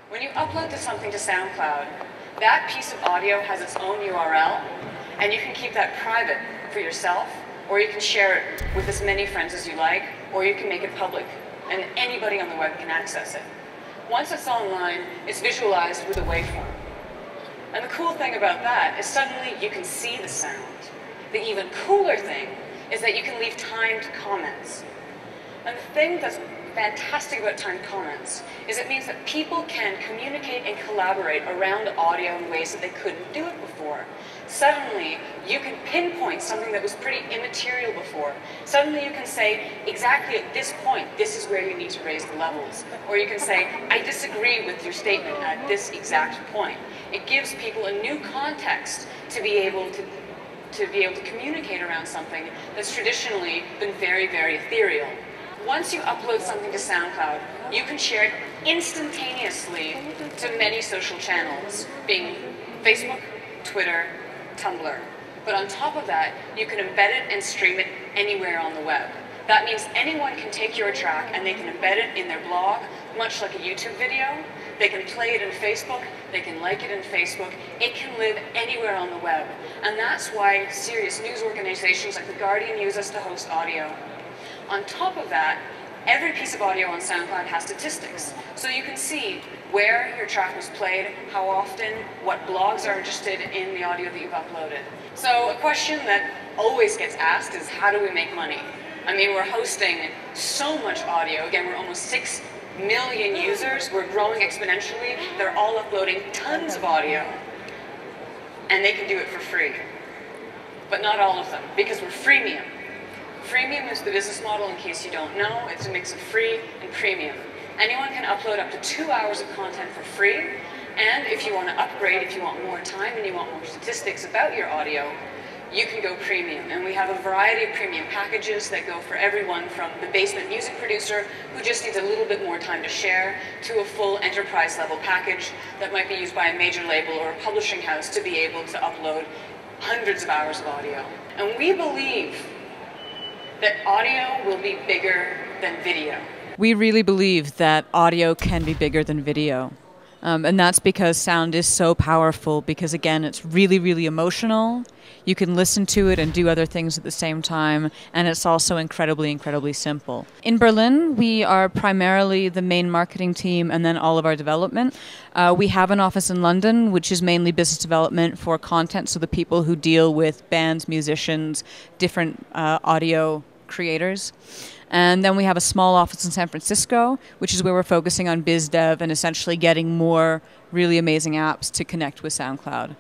When you upload something to SoundCloud, that piece of audio has its own URL, and you can keep that private for yourself, or you can share it with as many friends as you like, or you can make it public, and anybody on the web can access it. Once it's online, it's visualized with a waveform. And the cool thing about that is suddenly you can see the sound. The even cooler thing is that you can leave timed comments. And the thing that's fantastic about timed comments is it means that people can communicate and collaborate around audio in ways that they couldn't do it before. Suddenly, you can pinpoint something that was pretty immaterial before. Suddenly you can say, exactly at this point, this is where you need to raise the levels. Or you can say, I disagree with your statement at this exact point. It gives people a new context to be able to communicate around something that's traditionally been very, very ethereal. Once you upload something to SoundCloud, you can share it instantaneously to many social channels, being Facebook, Twitter, Tumblr. But on top of that, you can embed it and stream it anywhere on the web. That means anyone can take your track and they can embed it in their blog, much like a YouTube video. They can play it in Facebook, they can like it in Facebook. It can live anywhere on the web. And that's why serious news organizations like The Guardian use us to host audio. On top of that, every piece of audio on SoundCloud has statistics. So you can see where your track was played, how often, what blogs are interested in the audio that you've uploaded. So a question that always gets asked is, how do we make money? I mean, we're hosting so much audio. Again, we're almost 6 million users. We're growing exponentially. They're all uploading tons of audio. And they can do it for free. But not all of them, because we're freemium. Freemium is the business model, in case you don't know. It's a mix of free and premium. Anyone can upload up to 2 hours of content for free. And if you want to upgrade, if you want more time and you want more statistics about your audio, you can go premium. And we have a variety of premium packages that go for everyone from the basement music producer who just needs a little bit more time to share to a full enterprise level package that might be used by a major label or a publishing house to be able to upload hundreds of hours of audio. And we believe that audio will be bigger than video. We really believe that audio can be bigger than video. And that's because sound is so powerful, because again, it's really, really emotional. You can listen to it and do other things at the same time, and it's also incredibly, incredibly simple. In Berlin, we are primarily the main marketing team and then all of our development. We have an office in London, which is mainly business development for content, so the people who deal with bands, musicians, different audio creators. And then we have a small office in San Francisco, which is where we're focusing on biz dev and essentially getting more really amazing apps to connect with SoundCloud.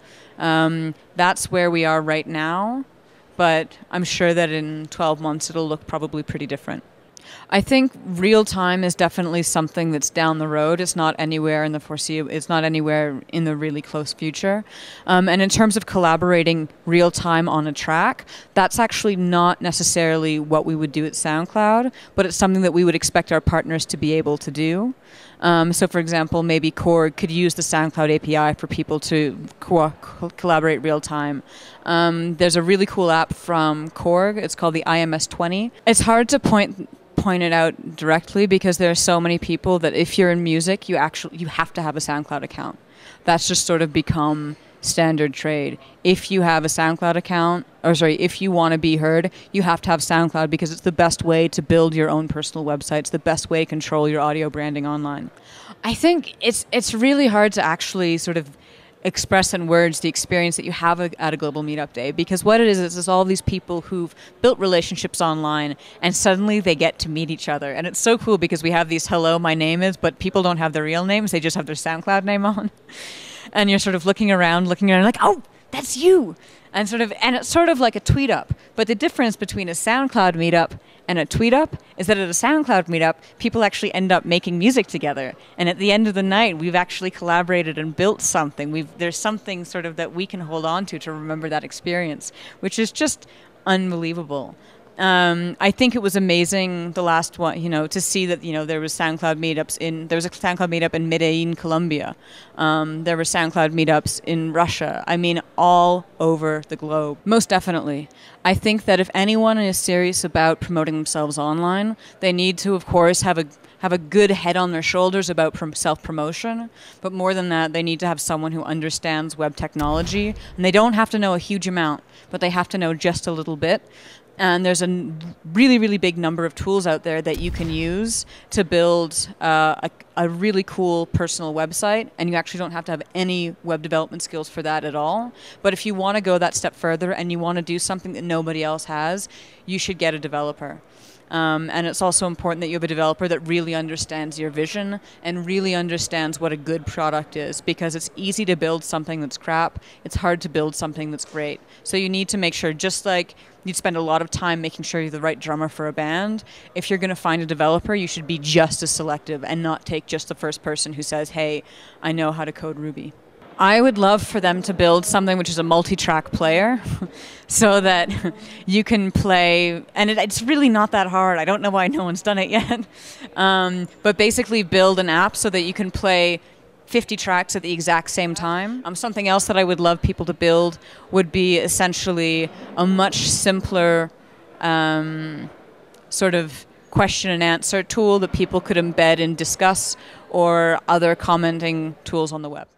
That's where we are right now, but I'm sure that in 12 months it'll look probably pretty different. I think real time is definitely something that's down the road. It's not anywhere in the foreseeable. It's not anywhere in the really close future. And in terms of collaborating real time on a track, that's actually not necessarily what we would do at SoundCloud, but it's something that we would expect our partners to be able to do. So, for example, maybe Korg could use the SoundCloud API for people to collaborate real time. There's a really cool app from Korg. It's called the IMS-20. It's hard to point it out directly because there are so many people that if you're in music, you have to have a SoundCloud account. That's just sort of become standard trade. If you have a SoundCloud account, if you want to be heard, you have to have SoundCloud because it's the best way to build your own personal website. It's the best way to control your audio branding online. I think it's really hard to actually sort of express in words the experience that you have at a Global Meetup Day, because what it is all these people who've built relationships online and suddenly they get to meet each other. And it's so cool because we have these hello, my name is, but people don't have their real names, they just have their SoundCloud name on. And you're sort of looking around like, oh, that's you. And it's sort of like a tweet up. But the difference between a SoundCloud meetup and a tweet up is that at a SoundCloud meetup, people actually end up making music together. And at the end of the night, we've actually collaborated and built something. There's something sort of that we can hold on to remember that experience, which is just unbelievable. I think it was amazing the last one, to see that, there was SoundCloud meetups there was a SoundCloud meetup in Medellin, Colombia. There were SoundCloud meetups in Russia. I mean, all over the globe. Most definitely. I think that if anyone is serious about promoting themselves online, they need to, of course, have a good head on their shoulders about self-promotion. But more than that, they need to have someone who understands web technology. And they don't have to know a huge amount, but they have to know just a little bit. And there's a really, really big number of tools out there that you can use to build a really cool personal website. And you actually don't have to have any web development skills for that at all. But if you want to go that step further and you want to do something that nobody else has, you should get a developer. And it's also important that you have a developer that really understands your vision and really understands what a good product is, because it's easy to build something that's crap. It's hard to build something that's great. So you need to make sure, just like you'd spend a lot of time making sure you're the right drummer for a band, if you're going to find a developer, you should be just as selective and not take just the first person who says, hey, I know how to code Ruby. I would love for them to build something which is a multi-track player so that you can play, and it's really not that hard. I don't know why no one's done it yet. But basically build an app so that you can play 50 tracks at the exact same time. Something else that I would love people to build would be essentially a much simpler sort of question and answer tool that people could embed in Discuss or other commenting tools on the web.